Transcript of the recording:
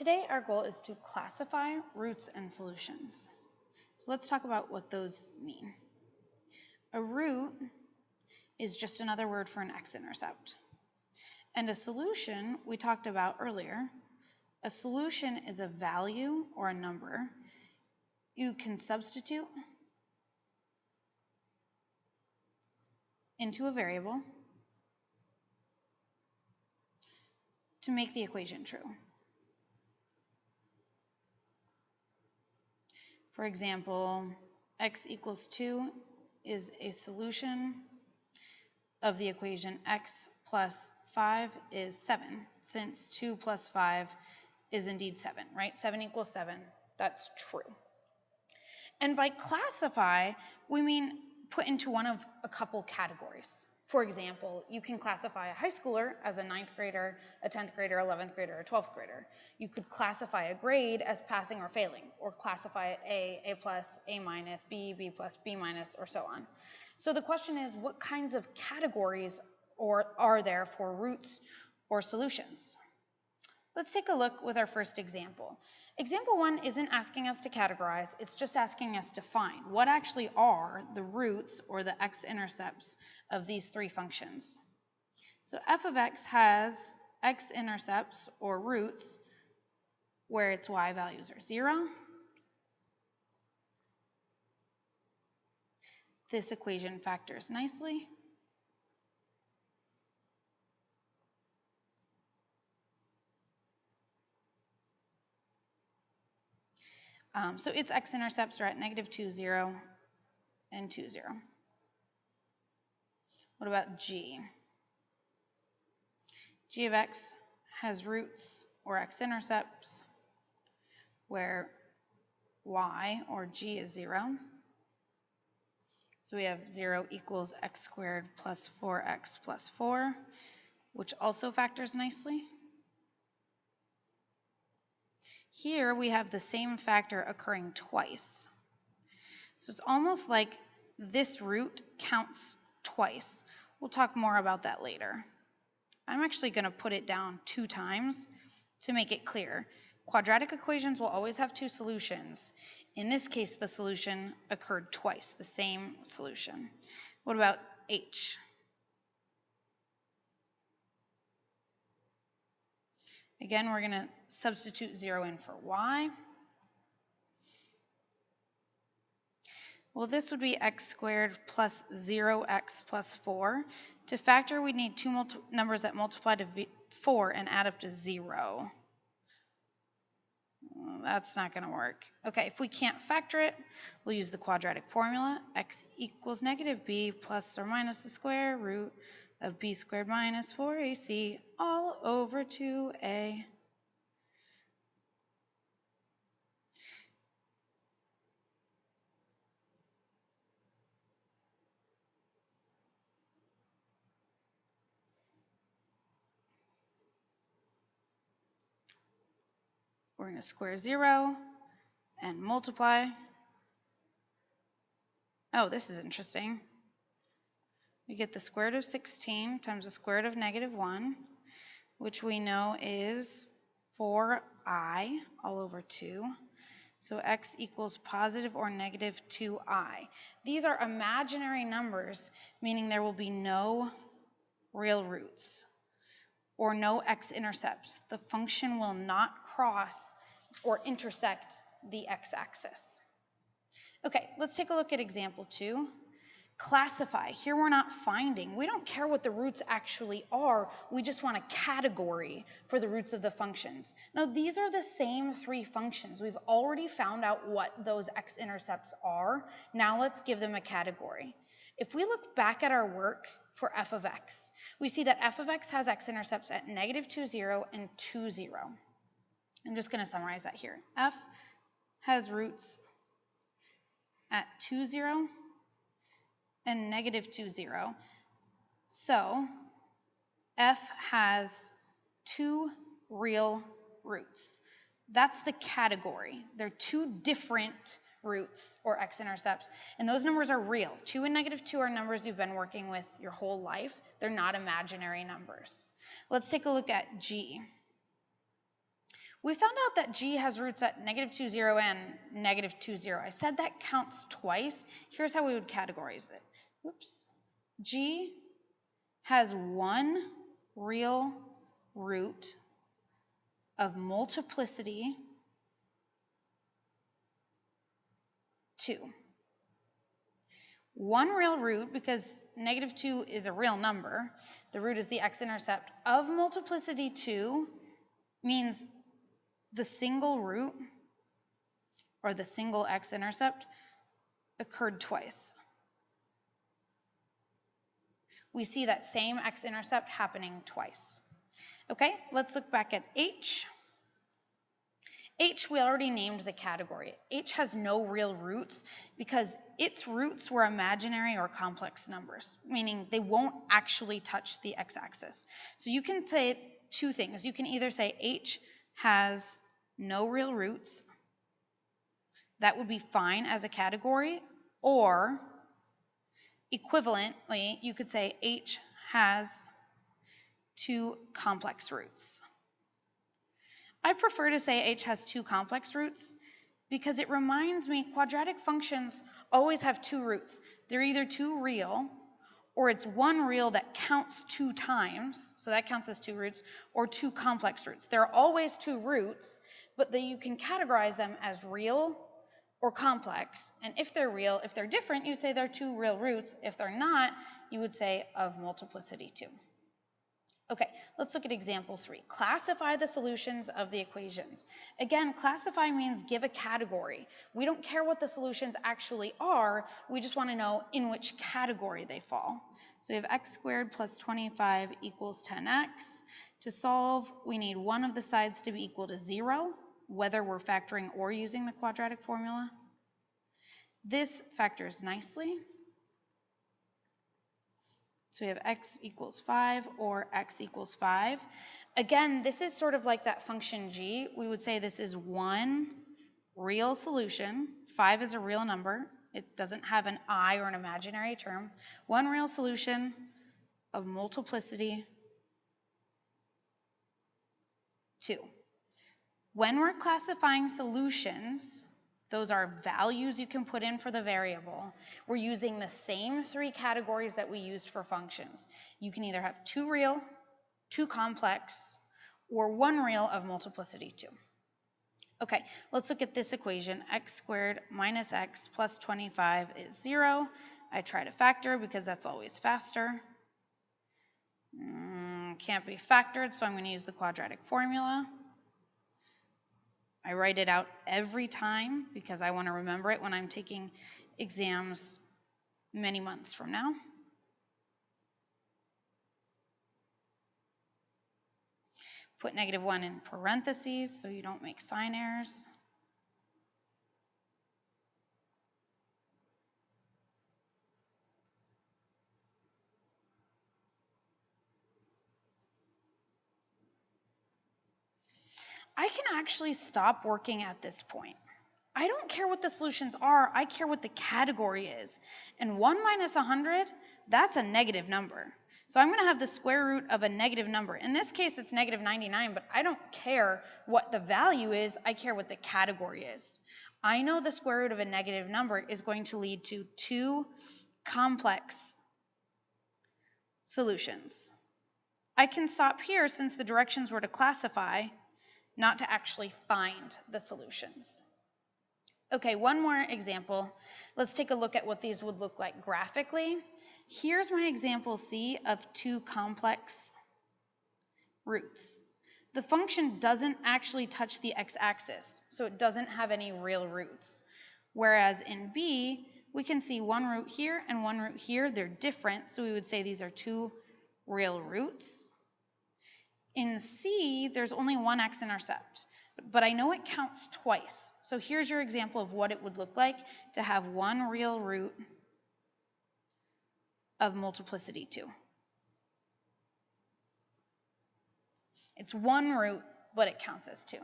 Today, our goal is to classify roots and solutions. So let's talk about what those mean. A root is just another word for an x-intercept. And a solution, we talked about earlier, a solution is a value or a number you can substitute into a variable to make the equation true. For example, x equals 2 is a solution of the equation x plus 5 is 7, since 2 plus 5 is indeed 7, right? 7 equals 7, that's true. And by classify, we mean put into one of a couple categories. For example, you can classify a high schooler as a 9th grader, a 10th grader, 11th grader, a 12th grader. You could classify a grade as passing or failing, or classify it A plus, A minus, B plus, B minus, or so on. So the question is, what kinds of categories are there for roots or solutions? Let's take a look with our first example. Example 1 isn't asking us to categorize, it's just asking us to find what actually are the roots or the x-intercepts of these three functions. So f of x has x-intercepts or roots where its y values are 0. This equation factors nicely. So its x-intercepts are at -2, 0, and 2, 0. What about g? G of x has roots or x-intercepts where y or g is 0. So we have 0 equals x squared plus 4x plus 4, which also factors nicely. Here we have the same factor occurring twice. So it's almost like this root counts twice. We'll talk more about that later. I'm actually going to put it down 2 times to make it clear. Quadratic equations will always have 2 solutions. In this case, the solution occurred twice, the same solution. What about h? Again, we're going to substitute 0 in for y. Well, this would be x squared plus 0x plus 4. To factor, we need 2 numbers that multiply to 4 and add up to 0. Well, that's not going to work. Okay, if we can't factor it, we'll use the quadratic formula. X equals -b plus or minus the square root of b squared minus 4ac all over 2a. We're going to square 0 and multiply. Oh, this is interesting. We get the square root of 16 times the square root of -1, which we know is 4i all over 2. So x equals positive or negative 2i. These are imaginary numbers, meaning there will be no real roots or no x-intercepts. The function will not cross or intersect the x-axis. Okay, let's take a look at example 2. Classify. Here we're not finding. We don't care what the roots actually are. We just want a category for the roots of the functions. Now, these are the same 3 functions. We've already found out what those x-intercepts are. Now let's give them a category. If we look back at our work for f of x, we see that f of x has x-intercepts at -2, 0, and 2, 0. I'm just going to summarize that here. F has roots at 2, 0, and -2, 0. So f has 2 real roots. That's the category. They're 2 different roots or x-intercepts, and those numbers are real. 2 and -2 are numbers you've been working with your whole life. They're not imaginary numbers. Let's take a look at g. We found out that G has roots at -2, 0 and -2, 0. I said that counts twice. Here's how we would categorize it. Oops. G has one real root of multiplicity 2. One real root, because -2 is a real number, the root is the x-intercept of multiplicity 2, means the single root or the single x-intercept occurred twice. We see that same x-intercept happening twice. Okay, let's look back at H. H, we already named the category. H has no real roots because its roots were imaginary or complex numbers, meaning they won't actually touch the x-axis. So you can say two things. You can either say H has no real roots. That would be fine as a category, or equivalently, you could say H has two complex roots. I prefer to say H has two complex roots because it reminds me quadratic functions always have two roots. They're either two real, or it's one real that counts 2 times, so that counts as two roots, or two complex roots. There are always two roots, but you can categorize them as real or complex. And if they're real, if they're different, you say they're two real roots. If they're not, you would say of multiplicity 2. Okay, let's look at example 3. Classify the solutions of the equations. Again, classify means give a category. We don't care what the solutions actually are, we just want to know in which category they fall. So we have x squared plus 25 equals 10x. To solve, we need one of the sides to be equal to 0, whether we're factoring or using the quadratic formula. This factors nicely. So we have x equals 5 or x equals 5. Again, this is sort of like that function g. We would say this is one real solution. 5 is a real number. It doesn't have an I or an imaginary term. One real solution of multiplicity 2. When we're classifying solutions, those are values you can put in for the variable. We're using the same 3 categories that we used for functions. You can either have 2 real, 2 complex, or 1 real of multiplicity 2. Okay, let's look at this equation. X squared minus x plus 25 is 0. I try to factor because that's always faster. Can't be factored, so I'm going to use the quadratic formula. I write it out every time because I want to remember it when I'm taking exams many months from now. Put -1 in parentheses so you don't make sign errors. I can actually stop working at this point. I don't care what the solutions are, I care what the category is. And 1 minus 100, that's a negative number. So I'm going to have the square root of a negative number. In this case, it's -99, but I don't care what the value is, I care what the category is. I know the square root of a negative number is going to lead to 2 complex solutions. I can stop here since the directions were to classify, not to actually find the solutions. Okay, one more example. Let's take a look at what these would look like graphically. Here's my example C of 2 complex roots. The function doesn't actually touch the x-axis, so it doesn't have any real roots. Whereas in B, we can see one root here and one root here. They're different, so we would say these are 2 real roots. In C, there's only one x-intercept, but I know it counts twice. So here's your example of what it would look like to have one real root of multiplicity 2. It's one root, but it counts as 2.